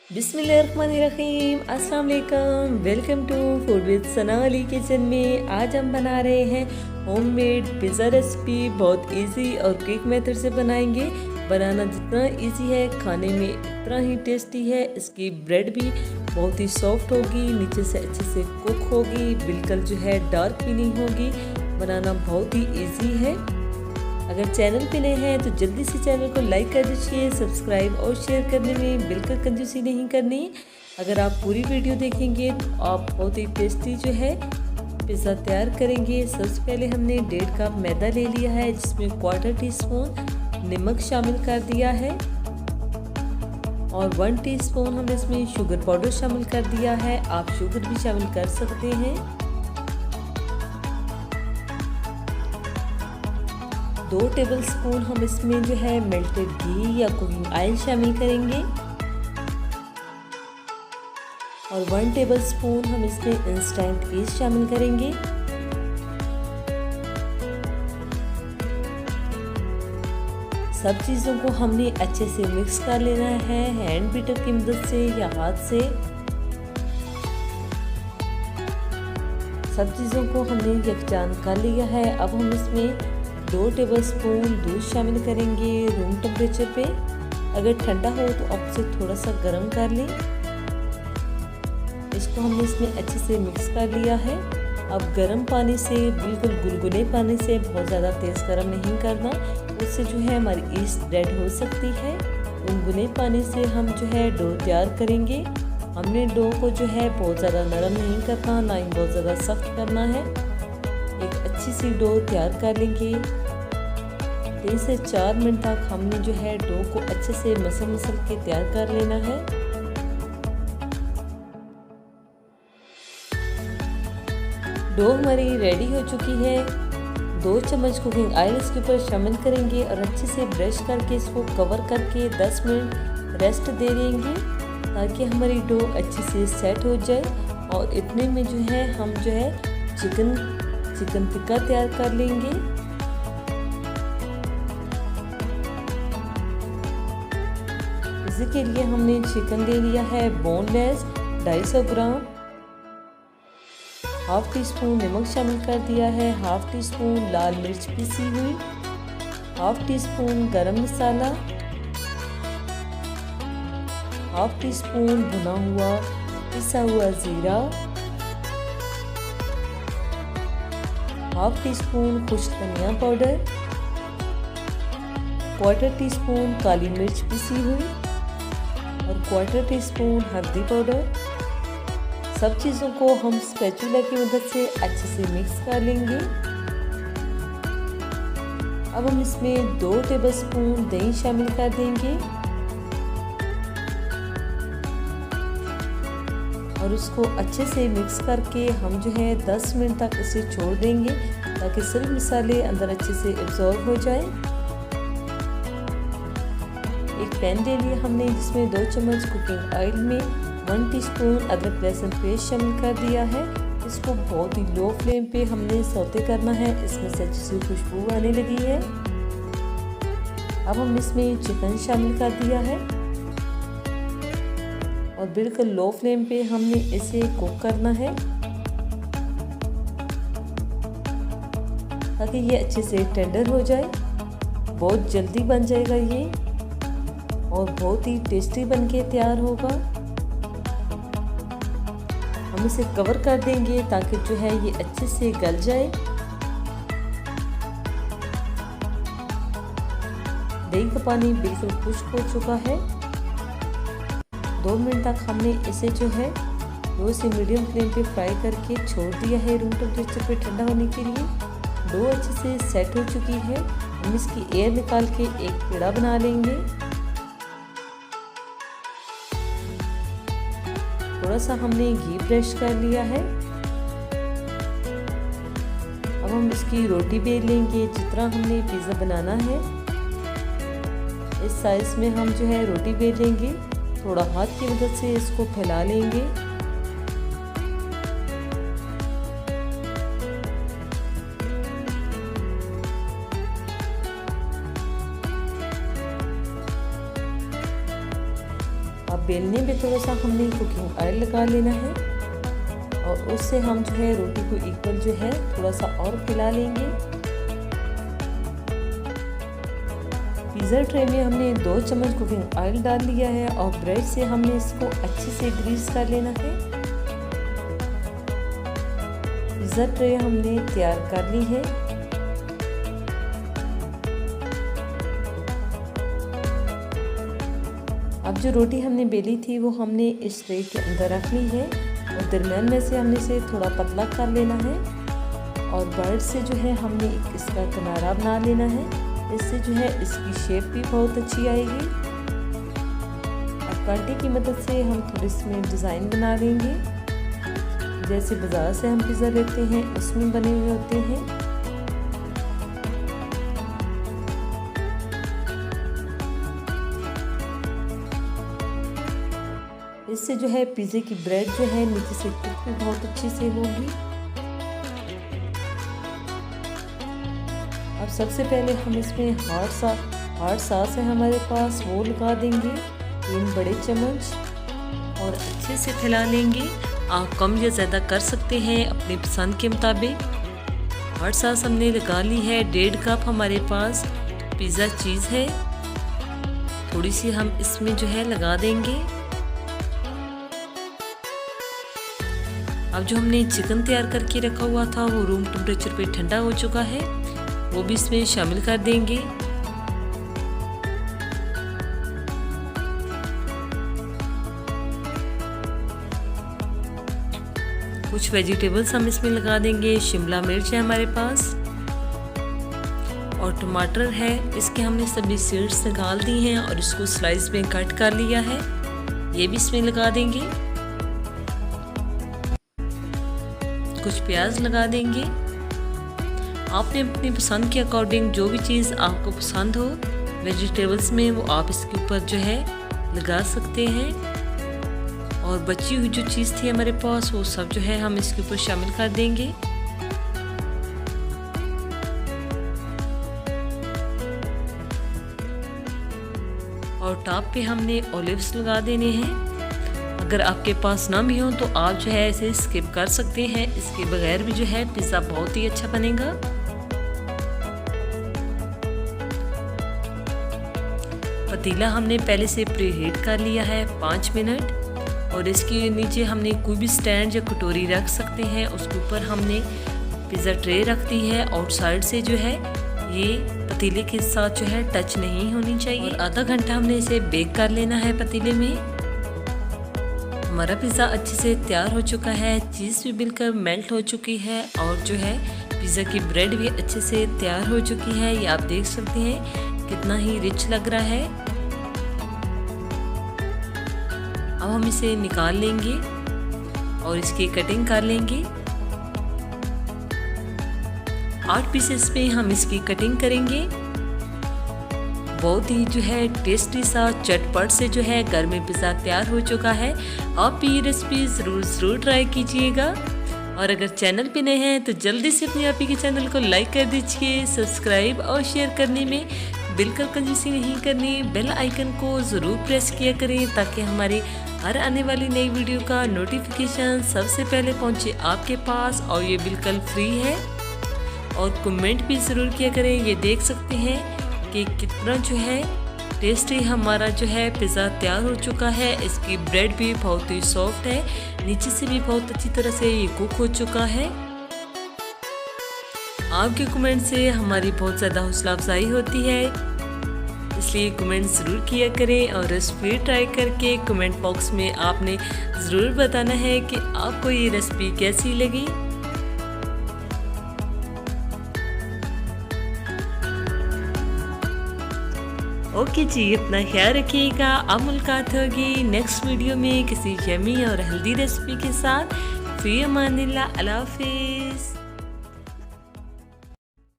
बिस्मिल्लाहिर्रहमानिर्रहीम, अस्सलाम वालेकुम। Welcome to food with Sana Ali kitchen में। आज हम बना रहे हैं होममेड पिज़्ज़ा रेसिपी। बहुत इजी और क्विक मेथड से बनाएंगे। बनाना जितना इजी है खाने में उतना ही टेस्टी है। इसकी ब्रेड भी बहुत ही सॉफ्ट होगी, नीचे से अच्छे से कुक होगी, बिल्कुल जो है डार्क भी नहीं होगी। बनाना बहुत ही इजी है। अगर चैनल पे नए हैं तो जल्दी से चैनल को लाइक कर दीजिए। सब्सक्राइब और शेयर करने में बिल्कुल कंजूसी नहीं करनी। अगर आप पूरी वीडियो देखेंगे तो आप बहुत ही टेस्टी जो है पिज़्ज़ा तैयार करेंगे। सबसे पहले हमने 1.5 कप मैदा ले लिया है, जिसमें 1/4 टीस्पून नमक शामिल कर दिया है और 1 टीस्पून हमने इसमें शुगर पाउडर शामिल कर दिया है। आप शुगर भी शामिल कर सकते हैं। 2 टेबलस्पून हम इसमें जो है मेल्टेड घी या कुकिंग ऑयल शामिल करेंगे और 1 टेबलस्पून हम इसमें इंस्टेंट ईस्ट शामिल करेंगे। सब चीज़ों को हमने अच्छे से मिक्स कर लेना है हैंड बीटर की मदद से या हाथ से। सब चीज़ों को हमने यकजान कर लिया है। अब हम इसमें 2 टेबलस्पून दूध शामिल करेंगे रूम टेम्परेचर पे। अगर ठंडा हो तो आप इसे थोड़ा सा गर्म कर लें। इसको हमने इसमें अच्छे से मिक्स कर लिया है। अब गर्म पानी से, बिल्कुल गुनगुने पानी से, बहुत ज़्यादा तेज़ गर्म नहीं करना, उससे जो है हमारी ईस्ट डेड हो सकती है। गुनगुने पानी से हम जो है डो तैयार करेंगे। हमने डो को जो है बहुत ज़्यादा नरम नहीं करना, ना ही बहुत ज़्यादा सख्त करना है। एक अच्छी सी डो तैयार कर लेंगे। 3 से 4 मिनट तक हमने जो है डो को अच्छे से मसल के तैयार कर लेना है। डो हमारी रेडी हो चुकी है। 2 चम्मच कुकिंग ऑयल इसके ऊपर शामिल करेंगे और अच्छे से ब्रश करके इसको कवर करके 10 मिनट रेस्ट दे देंगे ताकि हमारी डो अच्छे से सेट हो जाए। और इतने में जो है हम जो है चिकन टिक्का तैयार कर लेंगे। इसके लिए हमने चिकन ले लिया है बोनलेस 250 ग्राम। 1/2 टीस्पून नमक शामिल कर दिया है, 1/2 टीस्पून लाल मिर्च पिसी हुई, 1/2 टीस्पून गरम मसाला, 1/2 टीस्पून भुना हुआ पिसा हुआ जीरा, 1/2 टीस्पून खुश्क धनिया पाउडर, 1/4 टीस्पून काली मिर्च पिसी हुई और 1/4 टीस्पून हल्दी पाउडर। सब चीज़ों को हम स्पैचुला की मदद से अच्छे से मिक्स कर लेंगे। अब हम इसमें 2 टेबलस्पून दही शामिल कर देंगे और उसको अच्छे से मिक्स करके हम जो है 10 मिनट तक इसे छोड़ देंगे ताकि सभी मसाले अंदर अच्छे से एब्जॉर्ब हो जाए। एक पैन ले लिया हमने, जिसमें 2 चम्मच कुकिंग ऑयल में 1 टीस्पून अदरक लहसुन पेस्ट शामिल कर दिया है। इसको बहुत ही लो फ्लेम पे हमने सौते करना है। इसमें से अच्छी सी खुशबू आने लगी है। अब हम इसमें चिकन शामिल कर दिया है और बिल्कुल लो फ्लेम पे हमने इसे कुक करना है ताकि ये अच्छे से टेंडर हो जाए। बहुत जल्दी बन जाएगा ये और बहुत ही टेस्टी बनके तैयार होगा। हम इसे कवर कर देंगे ताकि जो है ये अच्छे से गल जाए। दही का पानी बिल्कुल खुश्क हो चुका है। 2 मिनट तक हमने इसे जो है लो से मीडियम फ्लेम पे फ्राई करके छोड़ दिया है रूम टेम्परेचर पे ठंडा होने के लिए। डो अच्छे से सेट हो चुकी है। हम इसकी एयर निकाल के एक पेड़ा बना लेंगे। थोड़ा सा हमने घी ब्रश कर लिया है। अब हम इसकी रोटी बेल लेंगे। जितना हमने पिज़्ज़ा बनाना है इस साइज में हम जो है रोटी बेल लेंगे। थोड़ा हाथ की मदद से इसको फैला लेंगे। बेलने में थोड़ा सा हमने कुकिंग ऑयल लगा लेना है और उससे हम जो है रोटी को इक्वल जो है थोड़ा सा और फैला लेंगे। पिज़्ज़ा ट्रे में हमने 2 चम्मच कुकिंग ऑयल डाल लिया है और ब्रेड से हमने इसको अच्छे से ग्रीस कर लेना है। पिज़्ज़ा ट्रे हमने तैयार कर ली है। अब जो रोटी हमने बेली थी वो हमने इस ट्रे के अंदर रख ली है और दरमियान में से हमने इसे थोड़ा पतला कर लेना है और ब्रेड से जो है हमने इसका किनारा बना लेना है। इससे जो है इसकी शेप भी बहुत अच्छी आएगी। अब कांटे की मदद से हम थोड़ी इसमें डिज़ाइन बना लेंगे, जैसे बाज़ार से हम पिज़्ज़ा लेते हैं उसमें बने हुए होते हैं। इससे जो है पिज़्ज़े की ब्रेड जो है नीचे से कुक भी बहुत अच्छी से होगी। अब सबसे पहले हम इसमें हार्ड सॉस है हमारे पास, वो लगा देंगे 3 बड़े चम्मच और अच्छे से फैला लेंगे। आप कम या ज़्यादा कर सकते हैं अपनी पसंद के मुताबिक। हार्ड सॉस हमने लगा ली है। 1.5 कप हमारे पास पिज़्ज़ा चीज़ है, थोड़ी सी हम इसमें जो है लगा देंगे। अब जो हमने चिकन तैयार करके रखा हुआ था वो रूम टेम्परेचर पे ठंडा हो चुका है, वो भी इसमें शामिल कर देंगे। कुछ वेजिटेबल्स हम इसमें लगा देंगे। शिमला मिर्च है हमारे पास और टमाटर है, इसके हमने सभी सीड्स निकाल दी हैं और इसको स्लाइस में कट कर लिया है, ये भी इसमें लगा देंगे। कुछ प्याज लगा देंगे। आपने अपनी पसंद के अकॉर्डिंग जो भी चीज़ आपको पसंद हो वेजिटेबल्स में वो आप इसके ऊपर जो है लगा सकते हैं। और बची हुई जो चीज़ थी हमारे पास वो सब जो है हम इसके ऊपर शामिल कर देंगे। और टॉप पे हमने ऑलिव्स लगा देने हैं। अगर आपके पास ना भी हो तो आप जो है इसे स्किप कर सकते हैं, इसके बगैर भी जो है पिज़्ज़ा बहुत ही अच्छा बनेगा। पतीला हमने पहले से प्रीहीट कर लिया है 5 मिनट और इसके नीचे हमने कोई भी स्टैंड या कटोरी रख सकते हैं। उसके ऊपर हमने पिज़्ज़ा ट्रे रख दी है। आउटसाइड से जो है ये पतीले के साथ जो है टच नहीं होनी चाहिए। और आधा घंटा हमने इसे बेक कर लेना है पतीले में। हमारा पिज़्ज़ा अच्छे से तैयार हो चुका है, चीज़ भी बिल्कुल मेल्ट हो चुकी है और जो है पिज़्ज़ा की ब्रेड भी अच्छे से तैयार हो चुकी है। ये आप देख सकते हैं कितना ही रिच लग रहा है। अब हम इसे निकाल लेंगे और इसकी कटिंग कर लेंगे। 8 पीसेस में हम इसकी कटिंग करेंगे। बहुत ही जो है टेस्टी सा चटपट से जो है घर में पिज़्ज़ा तैयार हो चुका है। आप भी ये रेसिपी ज़रूर ट्राई कीजिएगा। और अगर चैनल पे नए हैं तो जल्दी से अपने आप ही के चैनल को लाइक कर दीजिए, सब्सक्राइब और शेयर करने में बिल्कुल कंजूसी नहीं करनी। बेल आइकन को ज़रूर प्रेस किया करें ताकि हमारे हर आने वाली नई वीडियो का नोटिफिकेशन सबसे पहले पहुंचे आपके पास, और ये बिल्कुल फ्री है। और कमेंट भी ज़रूर किया करें। ये देख सकते हैं कि कितना जो है टेस्टी हमारा जो है पिज़्ज़ा तैयार हो चुका है। इसकी ब्रेड भी बहुत ही सॉफ्ट है, नीचे से भी बहुत अच्छी तरह से ये कुक हो चुका है। आपके कमेंट से हमारी बहुत ज़्यादा हौसला अफजाई होती है, इसलिए कमेंट ज़रूर किया करें। और रेसिपी ट्राई करके कमेंट बॉक्स में आपने ज़रूर बताना है कि आपको ये रेसिपी कैसी लगी। ओके जी, अपना ख्याल रखिएगा। अब मुलाकात होगी नेक्स्ट वीडियो में किसी यम्मी और हेल्दी रेसिपी के साथ। फी अमानिल्लाह, अल्लाह हाफ़िज़।